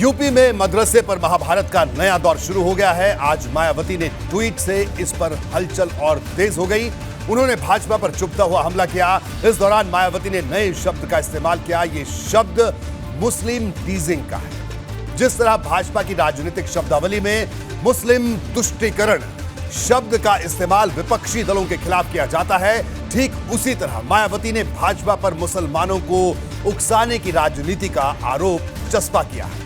UP में मदरसे पर महाभारत का नया दौर शुरू हो गया है। आज मायावती ने ट्वीट से इस पर हलचल और तेज हो गई। उन्होंने भाजपा पर चुभता हुआ हमला किया। इस दौरान मायावती ने नए शब्द का इस्तेमाल किया। ये शब्द मुस्लिम टीजिंग का है। जिस तरह भाजपा की राजनीतिक शब्दावली में मुस्लिम तुष्टीकरण शब्द का इस्तेमाल विपक्षी दलों के खिलाफ किया जाता है, ठीक उसी तरह मायावती ने भाजपा पर मुसलमानों को उकसाने की राजनीति का आरोप चस्पा किया है।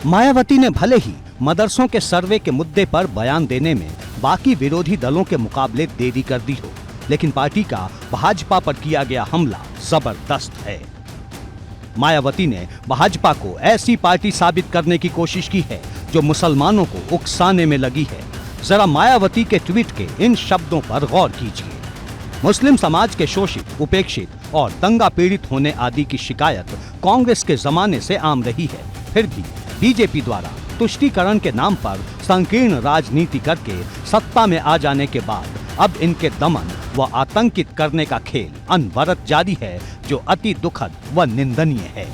मायावती ने भले ही मदरसों के सर्वे के मुद्दे पर बयान देने में बाकी विरोधी दलों के मुकाबले देरी कर दी हो, लेकिन पार्टी का भाजपा पर किया गया हमला जबरदस्त है। मायावती ने भाजपा को ऐसी पार्टी साबित करने की कोशिश की है जो मुसलमानों को उकसाने में लगी है। जरा मायावती के ट्वीट के इन शब्दों पर गौर कीजिए। मुस्लिम समाज के शोषित, उपेक्षित और दंगा पीड़ित होने आदि की शिकायत कांग्रेस के जमाने से आम रही है। फिर भी बीजेपी द्वारा तुष्टीकरण के नाम पर संकीर्ण राजनीति करके सत्ता में आ जाने के बाद अब इनके दमन व आतंकित करने का खेल अनवरत जारी है, जो अति दुखद व निंदनीय है।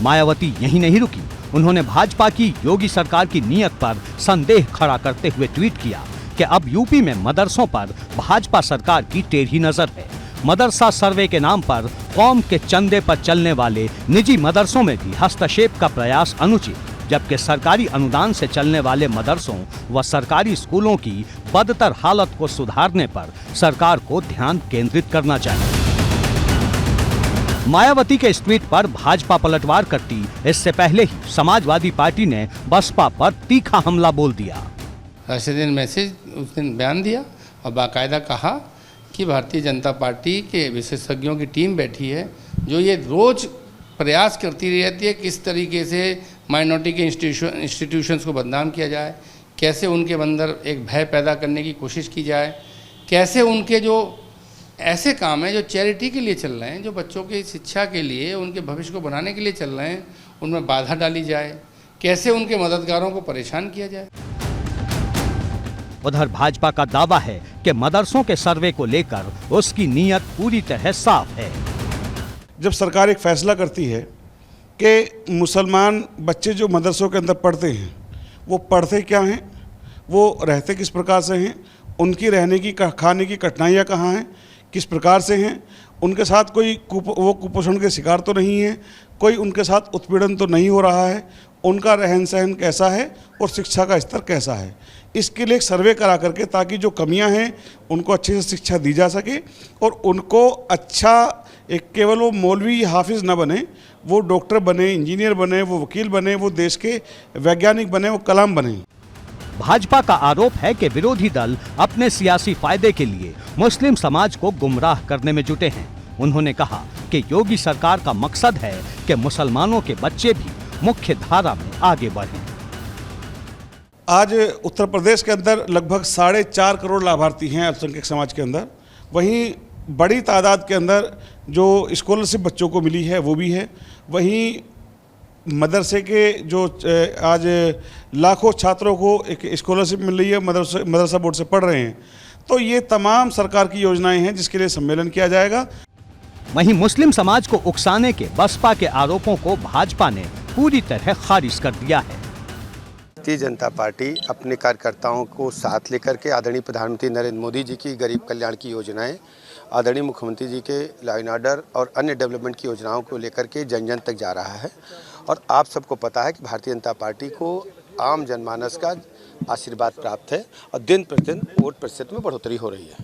मायावती यहीं नहीं रुकी। उन्होंने भाजपा की योगी सरकार की नीयत पर संदेह खड़ा करते हुए ट्वीट किया कि अब यूपी में मदरसों पर भाजपा सरकार की टेढ़ी नजर है। मदरसा सर्वे के नाम पर कौम के चंदे पर चलने वाले निजी मदरसों में भी हस्तक्षेप का प्रयास अनुचित, जबकि सरकारी अनुदान से चलने वाले मदरसों व सरकारी स्कूलों की बदतर हालत को सुधारने पर सरकार को ध्यान केंद्रित करना चाहिए। मायावती के इस ट्वीट पर भाजपा पलटवार करती इससे पहले ही समाजवादी पार्टी ने बसपा पर तीखा हमला बोल दिया। ऐसे दिन मैसेज उस दिन बयान दिया और बाकायदा कहा कि भारतीय जनता पार्टी के विशेषज्ञों की टीम बैठी है जो ये रोज प्रयास करती रहती है किस तरीके से माइनॉरिटी के इंस्टीट्यूशंस को बदनाम किया जाए, कैसे उनके अंदर एक भय पैदा करने की कोशिश की जाए, कैसे उनके जो ऐसे काम हैं जो चैरिटी के लिए चल रहे हैं, जो बच्चों की शिक्षा के लिए, उनके भविष्य को बनाने के लिए चल रहे हैं, उनमें बाधा डाली जाए, कैसे उनके मददगारों को परेशान किया जाए। उधर भाजपा का दावा है कि मदरसों के सर्वे को लेकर उसकी नीयत पूरी तरह साफ है। जब सरकार एक फैसला करती है कि मुसलमान बच्चे जो मदरसों के अंदर पढ़ते हैं वो पढ़ते क्या हैं, वो रहते किस प्रकार से हैं, उनकी रहने की खाने की कठिनाइयाँ कहाँ हैं, किस प्रकार से हैं, उनके साथ कोई वो कुपोषण के शिकार तो नहीं है, कोई उनके साथ उत्पीड़न तो नहीं हो रहा है, उनका रहन सहन कैसा है और शिक्षा का स्तर कैसा है, इसके लिए एक सर्वे करा करके ताकि जो कमियां हैं उनको अच्छे से शिक्षा दी जा सके और उनको अच्छा एक केवल वो मौलवी हाफिज न बने, वो डॉक्टर बने, इंजीनियर बने, वो वकील बने, वो देश के वैज्ञानिक बने, वो कलाम बने। भाजपा का आरोप है कि विरोधी दल अपने सियासी फायदे के लिए मुस्लिम समाज को गुमराह करने में जुटे हैं। उन्होंने कहा कि योगी सरकार का मकसद है कि मुसलमानों के बच्चे भी मुख्य धारा में आगे बढ़ें। आज उत्तर प्रदेश के अंदर लगभग 4.5 करोड़ लाभार्थी हैं अल्पसंख्यक समाज के अंदर। वहीं बड़ी तादाद के अंदर जो स्कॉलरशिप बच्चों को मिली है वो भी है। वहीं मदरसे के जो आज लाखों छात्रों को एक स्कॉलरशिप मिल रही है, मदरसा बोर्ड से पढ़ रहे हैं। तो ये तमाम सरकार की योजनाएं हैं जिसके लिए सम्मेलन किया जाएगा। वहीं मुस्लिम समाज को उकसाने के बसपा के आरोपों को भाजपा ने पूरी तरह खारिज कर दिया है। भारतीय जनता पार्टी अपने कार्यकर्ताओं को साथ लेकर के आदरणीय प्रधानमंत्री नरेंद्र मोदी जी की गरीब कल्याण की योजनाएं, आदरणीय मुख्यमंत्री जी के लॉ एंड ऑर्डर और अन्य डेवलपमेंट की योजनाओं को लेकर के जन जन तक जा रहा है। और आप सबको पता है कि भारतीय जनता पार्टी को आम जनमानस का आशीर्वाद प्राप्त है और दिन प्रतिदिन वोट प्रतिशत में बढ़ोतरी हो रही है।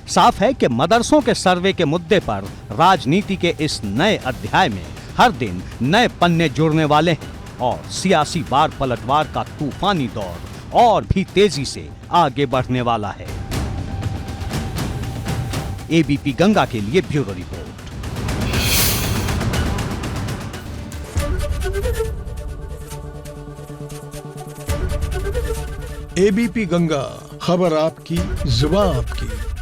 साफ है कि मदरसों के सर्वे के मुद्दे पर राजनीति के इस नए अध्याय में हर दिन नए पन्ने जुड़ने वाले हैं और सियासी बार पलटवार का तूफानी दौर और भी तेजी से आगे बढ़ने वाला है। एबीपी गंगा के लिए ब्यूरो रिपोर्ट। एबीपी गंगा, खबर आपकी, जुबान आपकी।